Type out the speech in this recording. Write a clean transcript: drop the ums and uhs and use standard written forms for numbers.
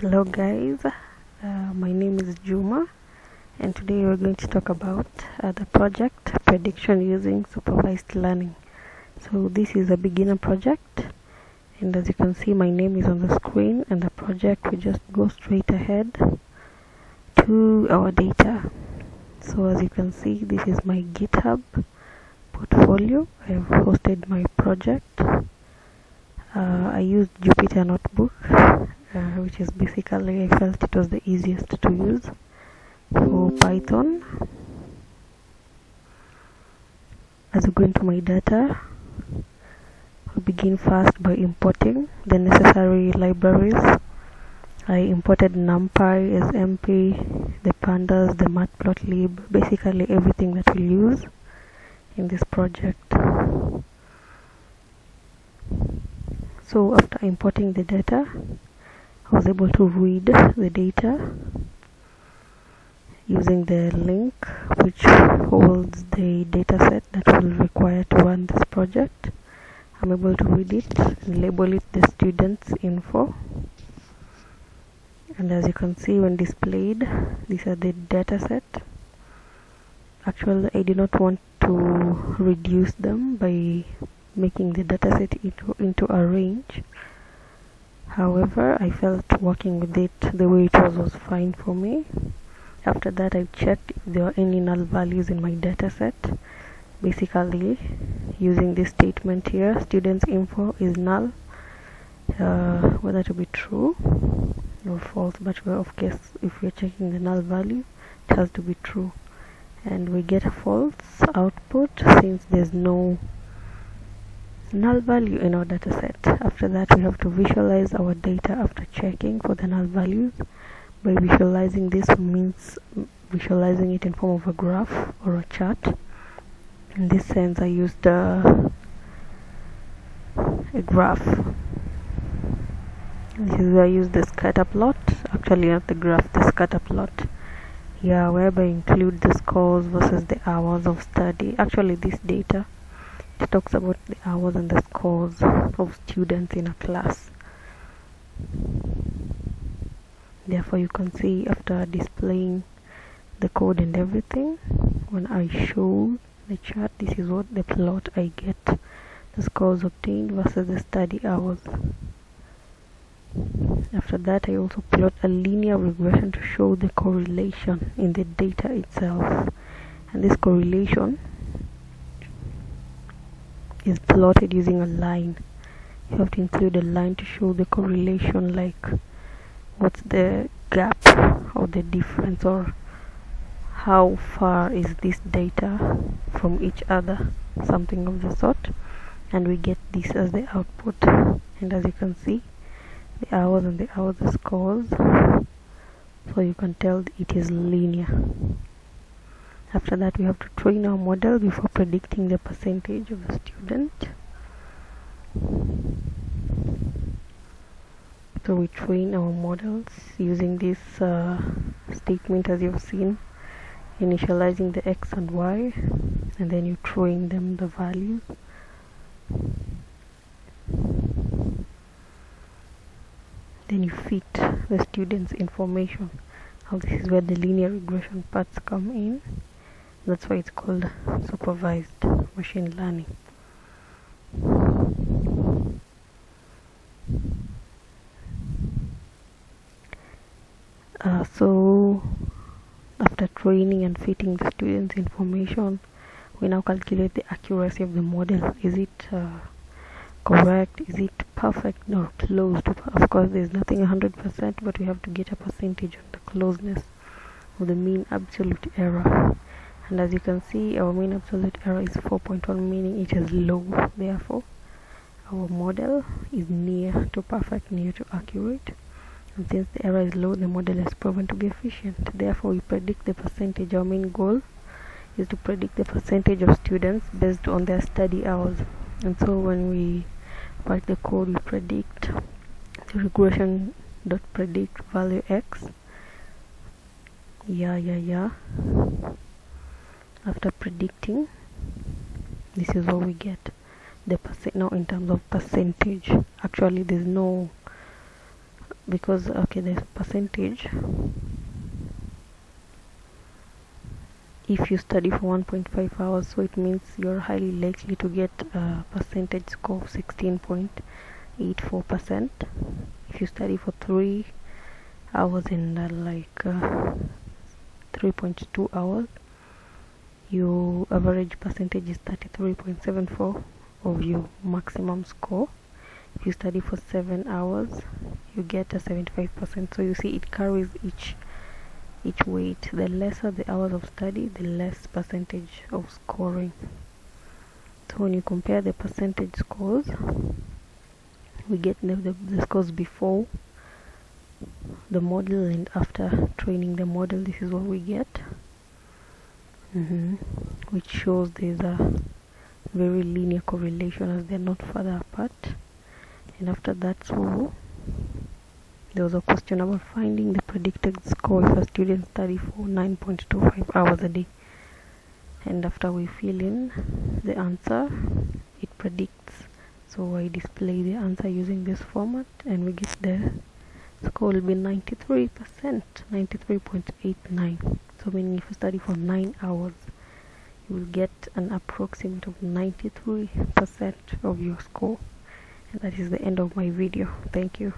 Hello guys, my name is Juma, and today we're going to talk about the project prediction using supervised learning. So this is a beginner project, and as you can see my name is on the screen, and the project will just go straight ahead to our data. So as you can see, this is my GitHub portfolio. I have hosted my project. I used Jupyter Notebook, which is basically, I felt it was the easiest to use for Python. As we go into my data, we begin first by importing the necessary libraries. I imported NumPy, SMP, the pandas, the matplotlib, basically everything that we'll use in this project. So after importing the data, I was able to read the data using the link which holds the dataset that will require to run this project. I'm able to read it and label it the students info. And as you can see when displayed, these are the dataset. Actually, I did not want to reduce them by making the dataset into a range. However, I felt working with it the way it was fine for me. After that, I checked if there are any null values in my dataset. Basically, using this statement here, students info is null, whether to be true or false, but of course, if we're checking the null value, it has to be true. And we get a false output since there's no null value in our dataset. After that, we have to visualize our data after checking for the null values. By visualizing this means visualizing it in form of a graph or a chart. In this sense, I used a graph. This is where I used the scatter plot, actually not the graph, the scatter plot. Yeah, whereby I include the scores versus the hours of study. Actually, this data, it talks about the hours and the scores of students in a class. Therefore, you can see after displaying the code and everything, when I show the chart, this is what the plot I get: the scores obtained versus the study hours. After that, I also plot a linear regression to show the correlation in the data itself, and this correlation is plotted using a line. You have to include a line to show the correlation, like what's the gap or the difference, or how far is this data from each other, something of the sort. And we get this as the output. And as you can see, the hours and the hours are scores, so you can tell it is linear. After that, we have to train our model before predicting the percentage of the student. So we train our models using this statement, as you've seen, initializing the x and y, and then you train them the values. Then you fit the students' information. Now this is where the linear regression parts come in. That's why it's called supervised machine learning. So after training and fitting the students' information, we now calculate the accuracy of the model. Is it correct? Is it perfect or close to? Of course, there's nothing 100%, but we have to get a percentage on the closeness of the mean absolute error. And as you can see, our mean absolute error is 4.1, meaning it is low. Therefore, our model is near to perfect, near to accurate. And since the error is low, the model is proven to be efficient. Therefore, we predict the percentage. Our main goal is to predict the percentage of students based on their study hours. And so when we write the code, we predict the regression dot predict value x. After predicting, this is what we get. The percent. Now in terms of percentage, actually there's no because okay, there's percentage. If you study for 1.5 hours, so it means you're highly likely to get a percentage score of 16.84%. If you study for 3 hours and 3.2 hours, your average percentage is 33.74 of your maximum score. If you study for 7 hours, you get a 75%. So you see, it carries each weight. The lesser the hours of study, the less percentage of scoring. So when you compare the percentage scores, we get the scores before the model and after training the model. This is what we get, which shows there's a very linear correlation as they're not further apart. And after that, so there was a question about finding the predicted score if a student study for 9.25 hours a day. And after we fill in the answer, it predicts. So I display the answer using this format, and we get the score will be 93%, 93.89. So meaning if you study for 9 hours, you will get an approximate of 93% of your score. And that is the end of my video. Thank you.